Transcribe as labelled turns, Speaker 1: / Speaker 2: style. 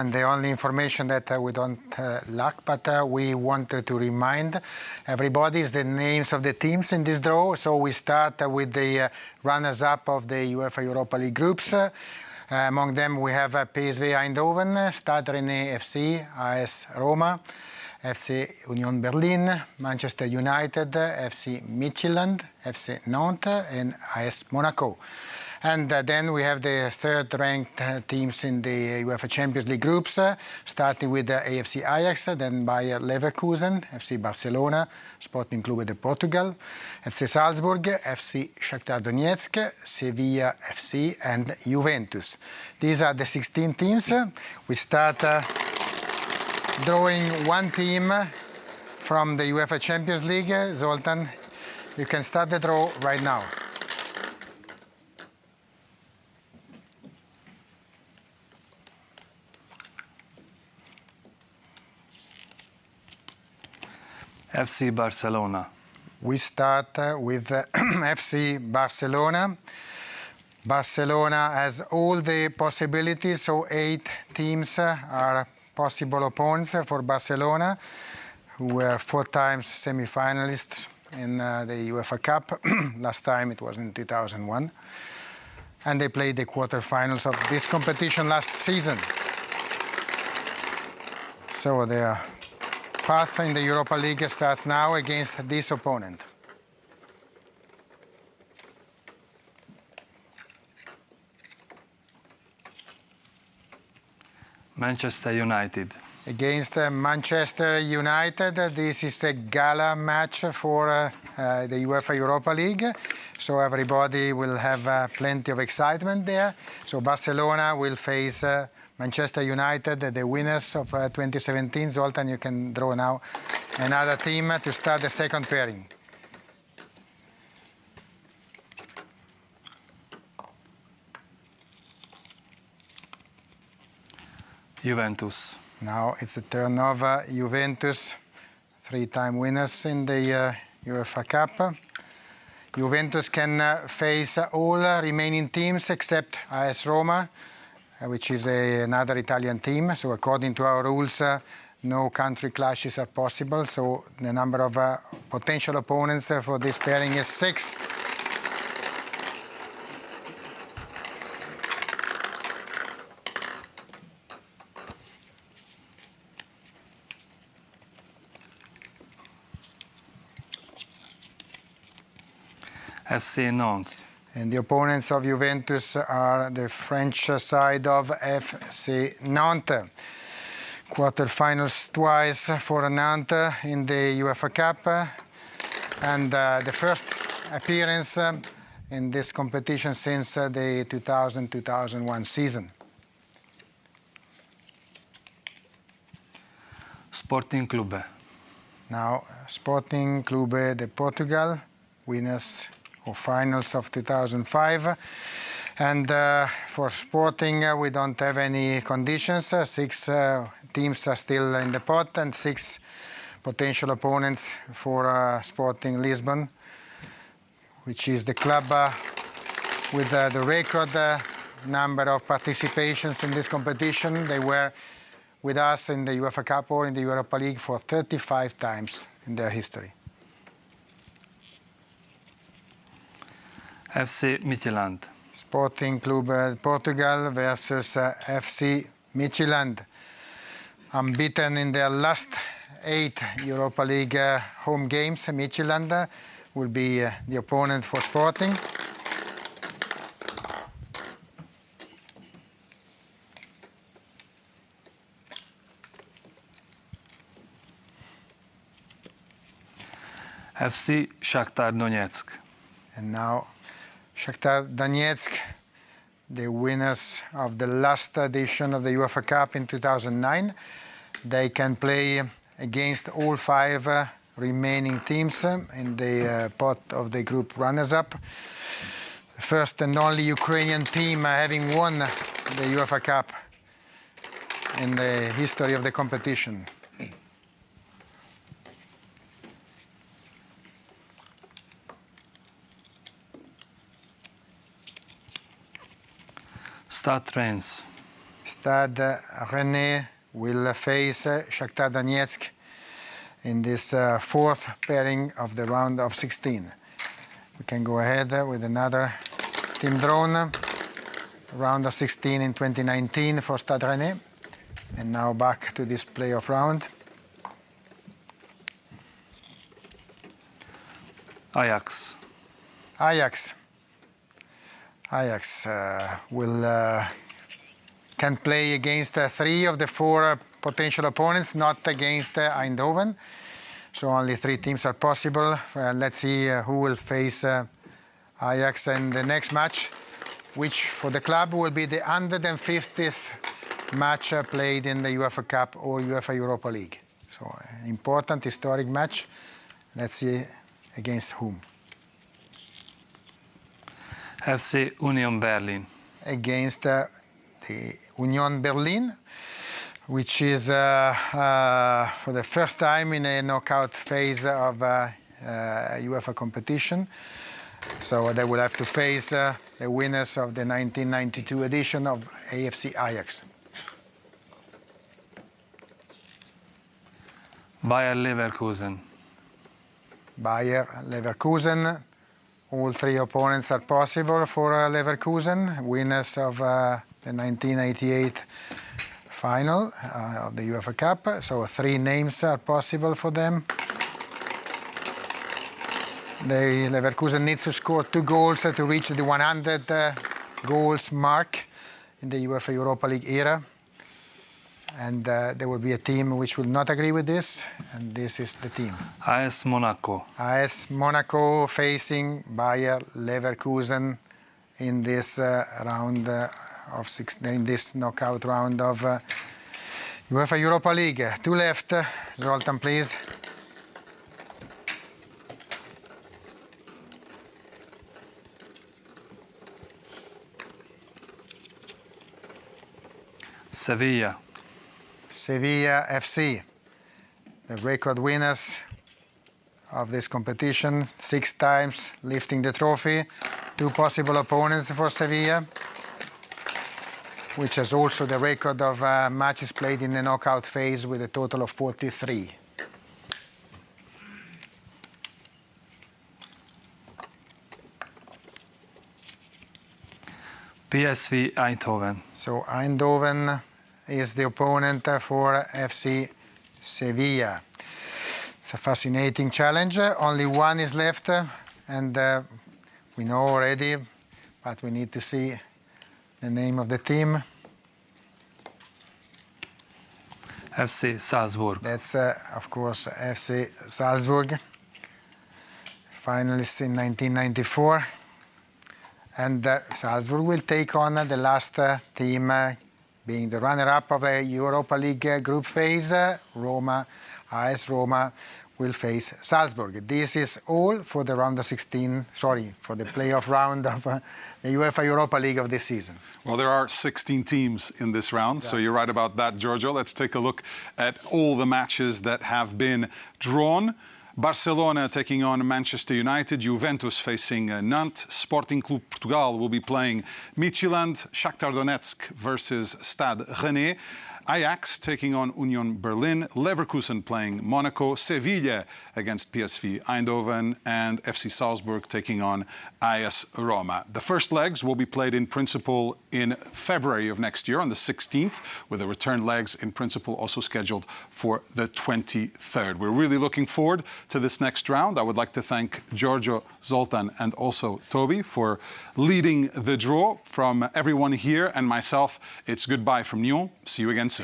Speaker 1: And the only information that we don't lack, but we wanted to remind everybody is the names of the teams in this draw. So we start with the runners-up of the UEFA Europa League groups. Among them we have PSV Eindhoven, Stade Rennais FC, AS Roma, FC Union Berlin, Manchester United, FC Midtjylland, FC Nantes and AS Monaco. And then we have the third-ranked teams in the UEFA Champions League groups, starting with AFC Ajax, then Bayer Leverkusen, FC Barcelona, Sporting Clube de Portugal, FC Salzburg, FC Shakhtar Donetsk, Sevilla FC, and Juventus. These are the 16 teams. We start drawing one team from the UEFA Champions League. Zoltan, you can start the draw right now.
Speaker 2: FC Barcelona.
Speaker 1: We start with FC Barcelona. Barcelona has all the possibilities, so 8 teams are possible opponents for Barcelona, who were 4 times semi-finalists in the UEFA Cup. Last time it was in 2001. And they played the quarterfinals of this competition last season. So their path in the Europa League starts now against this opponent.
Speaker 2: Manchester United.
Speaker 1: Against Manchester United, this is a gala match for the UEFA Europa League, so everybody will have plenty of excitement there. So Barcelona will face Manchester United, the winners of 2017. Zoltan, you can draw now another team to start the second pairing.
Speaker 2: Juventus.
Speaker 1: Now it's the turn of Juventus, 3-time winners in the UEFA Cup. Juventus can face all remaining teams except AS Roma, which is another Italian team. So according to our rules, no country clashes are possible. So the number of potential opponents for this pairing is 6.
Speaker 2: FC Nantes.
Speaker 1: And the opponents of Juventus are the French side of FC Nantes. Quarterfinals twice for Nantes in the UEFA Cup. And the first appearance in this competition since the 2000-2001 season.
Speaker 2: Sporting Clube.
Speaker 1: Now, Sporting Clube de Portugal, winners or finals of 2005. And for Sporting, we don't have any conditions. 6 teams are still in the pot and 6 potential opponents for Sporting Lisbon, which is the club with the record number of participations in this competition. They were with us in the UEFA Cup or in the Europa League for 35 times in their history.
Speaker 2: FC Midtjylland.
Speaker 1: Sporting Clube Portugal versus FC Midtjylland. Unbeaten in their last 8 Europa League home games, Midtjylland will be the opponent for Sporting.
Speaker 2: FC Shakhtar Donetsk.
Speaker 1: And now Shakhtar Donetsk, the winners of the last edition of the UEFA Cup in 2009. They can play against all 5 remaining teams in the pot of the group runners-up. The first and only Ukrainian team having won the UEFA Cup in the history of the competition.
Speaker 2: Stade Reims.
Speaker 1: Stade Rennais will face Shakhtar Donetsk in this fourth pairing of the round of 16. We can go ahead with another team drawn. Round of 16 in 2019 for Stade Rennais. And now back to this playoff round.
Speaker 2: Ajax.
Speaker 1: Ajax can play against 3 of the 4 potential opponents, not against Eindhoven. So only 3 teams are possible. Let's see who will face Ajax in the next match, which for the club will be the 150th match played in the UEFA Cup or UEFA Europa League. So an important historic match. Let's see against whom.
Speaker 2: FC Union Berlin.
Speaker 1: Against the Union Berlin, which is for the first time in a knockout phase of UEFA competition. So they will have to face the winners of the 1992 edition of AFC Ajax.
Speaker 2: Bayer Leverkusen.
Speaker 1: Bayer Leverkusen. All 3 opponents are possible for Leverkusen, winners of the 1988 final of the UEFA Cup. So 3 names are possible for them. Leverkusen needs to score 2 goals to reach the 100 goals mark in the UEFA Europa League era. And there will be a team which will not agree with this, and this is the team.
Speaker 2: AS Monaco.
Speaker 1: AS Monaco facing Bayer Leverkusen in this round of 16, in this knockout round of UEFA Europa League. 2 left. Zoltan, please.
Speaker 2: Sevilla.
Speaker 1: Sevilla FC, the record winners of this competition, 6 times lifting the trophy. 2 possible opponents for Sevilla, which has also the record of matches played in the knockout phase with a total of 43.
Speaker 2: PSV Eindhoven.
Speaker 1: So Eindhoven is the opponent for FC Sevilla. It's a fascinating challenge. Only 1 is left, and we know already, but we need to see the name of the team.
Speaker 2: FC Salzburg.
Speaker 1: That's, of course, FC Salzburg, finalists in 1994. And Salzburg will take on the last team, being the runner-up of a Europa League group phase. AS Roma will face Salzburg. This is all for the round of 16, for the playoff round of the UEFA Europa League of this season.
Speaker 3: Well, there are 16 teams in this round, so you're right about that, Giorgio. Let's take a look at all the matches that have been drawn. Barcelona taking on Manchester United, Juventus facing Nantes, Sporting Clube Portugal will be playing Midtjylland, Shakhtar Donetsk versus Stade Rennais, Ajax taking on Union Berlin, Leverkusen playing Monaco, Sevilla against PSV Eindhoven, and FC Salzburg taking on AS Roma. The first legs will be played in principle in February of next year on the 16th, with the return legs in principle also scheduled for the 23rd. We're really looking forward to this next round. I would like to thank Giorgio, Zoltan, and also Toby for leading the draw. From everyone here and myself, it's goodbye from Nyon. See you again soon.